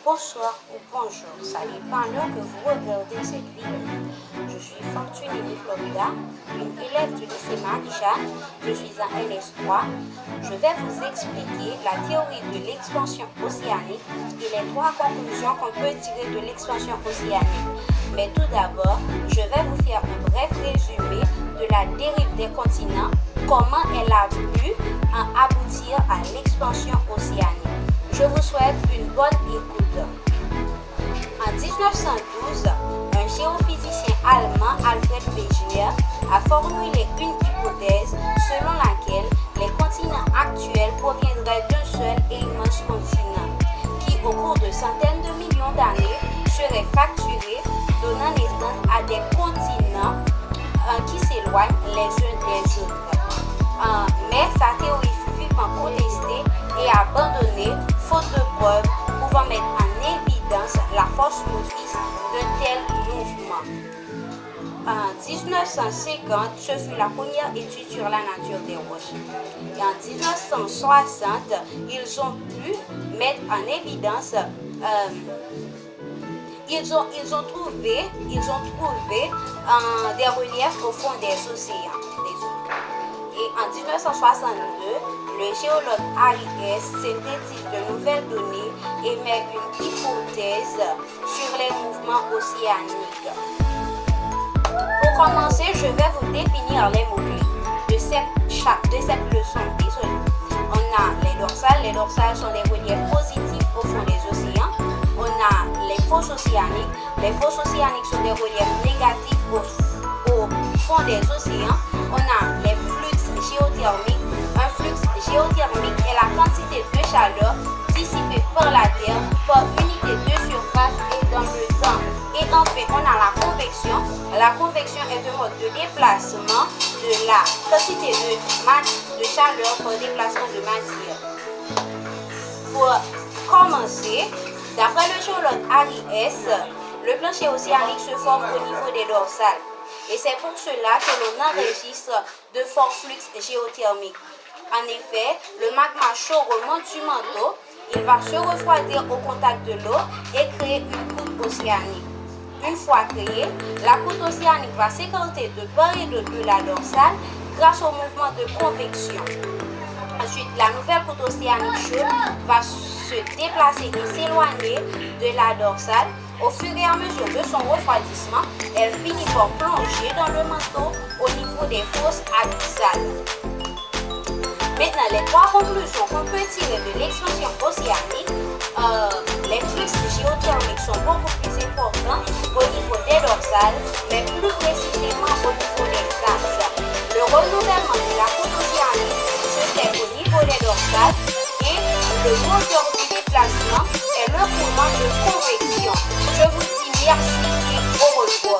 bonsoir ou bonjour, ça dépend l'heure que vous regardez cette vidéo. Je suis Fortuny Florida, une élève du lycée Marie-Jeanne. Je suis en LS3. Je vais vous expliquer la théorie de l'expansion océanique et les trois conclusions qu'on peut tirer de l'expansion océanique. Mais tout d'abord, je vais vous faire un bref résumé de la dérive des continents, comment elle a pu en aboutir à l'expansion océanique. Je vous souhaite une bonne écoute. En 1912, un géophysicien allemand, Alfred Wegener, a formulé une hypothèse selon laquelle les continents actuels proviendraient d'un seul et immense continent, qui au cours de centaines de millions d'années serait fracturé, donnant naissance à des continents qui s'éloignent les uns des autres. Mais sa théorie fut vivement contestée et abandonnée, faute de preuves pouvant mettre en évidence la force motrice d'un tel mouvement. En 1950, ce fut la première étude sur la nature des roches. Et en 1960, ils ont pu mettre en évidence, ils ont trouvé des reliefs au fond des océans. Et en 1962, le géologue Harry Hess synthétise de nouvelles données et met une hypothèse sur les mouvements océaniques. Pour commencer, je vais vous définir les mots-clés de cette leçon. Désolé. On a les dorsales. Les dorsales sont des reliefs positifs au fond des océans. On a les fosses océaniques. Les fosses océaniques sont des reliefs négatifs au fond des océans. On a les flux géothermiques. Un flux géothermique est la quantité de chaleur dissipée par la Terre par unité de surface et dans le temps. Et enfin, on a la convection. La convection est un mode de déplacement de la quantité de chaleur par déplacement de matière. Pour commencer, d'après le géologue Harry Hess, le plancher océanique se forme au niveau des dorsales. Et c'est pour cela que l'on enregistre de forts flux géothermiques. En effet, le magma chaud remonte du manteau, il va se refroidir au contact de l'eau et créer une croûte océanique. Une fois créée, la croûte océanique va s'écarter de part et d'autre de la dorsale grâce au mouvement de convection. Ensuite, la nouvelle croûte océanique chaude va se déplacer et s'éloigner de la dorsale. Au fur et à mesure de son refroidissement, elle finit par plonger dans le manteau au niveau des fosses abyssales. Maintenant, les trois conclusions qu'on peut tirer de l'expansion océanique, les flux géothermiques sont beaucoup plus importants au niveau des dorsales, mais plus précisément au niveau des axes. Le renouvellement de la croûte océanique se fait au niveau des dorsales et le moteur du déplacement est le courant de convection. Je vous dis merci et au revoir.